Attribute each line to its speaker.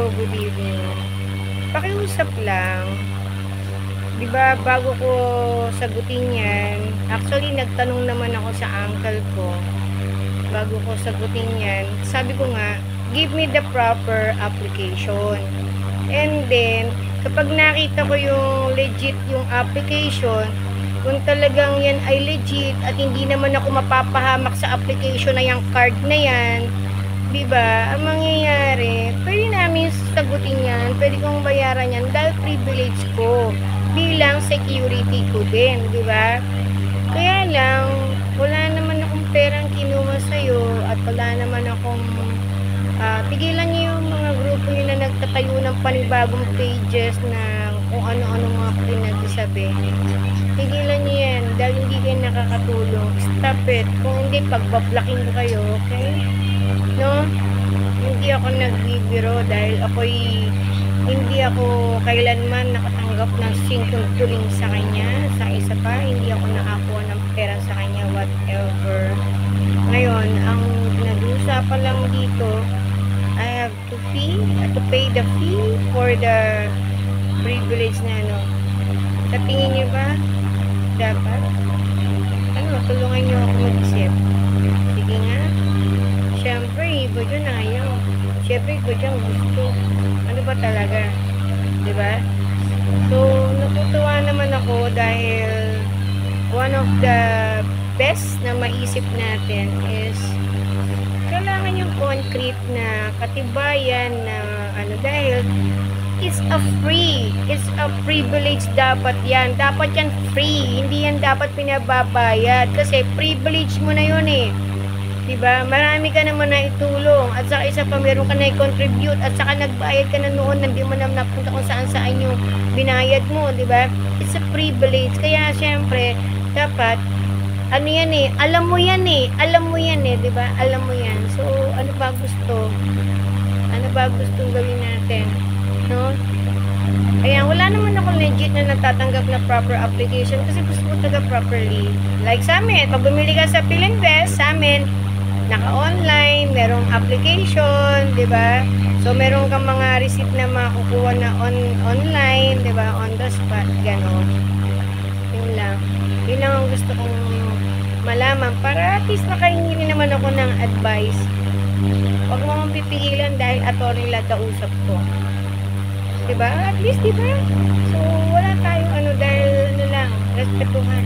Speaker 1: Hello, good evening. Pakiusap lang. 'Di ba bago ko sagutin 'yan, actually nagtanong naman ako sa uncle ko. Bago ko sagutin 'yan, sabi ko nga, give me the proper application. And then, kapag nakita ko yung legit yung application, kung talagang yan ay legit at hindi naman ako mapapahamak sa application na yung card na yan, diba, ang mangyayari, pwede namin sagutin yan, pwede kong bayaran yan dahil privilege ko bilang security ko din, diba? Kaya lang, wala naman akong perang kinuha sa'yo at wala naman akong tigilan niyo yung mga grupo nyo na nagtatayo ng panibagong pages na kung ano-ano mga pinagsasabi. Tigilan niyo yan dahil hindi kayo nakakatulong. Stop it. Kung hindi, pagbablocking ko kayo, okay? No? Hindi ako nagbibiro dahil hindi ako kailanman nakatanggap ng singkong tuling sa kanya. Sa isa pa, hindi ako nakakuha ng pera sa kanya, whatever. Ngayon, ang nag-uusapan lang dito, I have to pay the fee for the privilege na ano. Sa tingin niyo ba, dapat? Tulungan niyo ako mag-isip. Sige nga. Siyempre, iba dyan ayaw. Siyempre, iba dyan gusto. Ano ba talaga? Diba? So, natutuwa naman ako dahil one of the best na maisip natin is kailangan yung concrete na katibayan na dahil it's a privilege dapat yan free, hindi yan dapat pinababayad kasi privilege mo na yun eh, diba? Marami ka naman na itulong at saka isa pa meron ka na i-contribute at saka nagbayad ka na noon, hindi mo naman napunta kung saan yung binayad mo, diba? It's a privilege, kaya syempre dapat alam mo yan eh, diba? Alam mo yan. So, ano ba gustong gawin natin? No? Ayan, wala naman ako legit na natatanggap na proper application kasi gusto ko taga properly. Like sa amin, pag bumili ka sa Philinvest, sa amin, naka-online, merong application, diba? So, meron kang mga receipt na makukuha na online, diba? On the spot, gano'n. Yun lang. Yun lang ang gusto kong malaman para at least makahingi naman ako ng advice. Huwag mo mong pipigilan dahil attorney lang kausap ko. Diba? At least, diba? So, wala tayong dahil lang, respetuhan.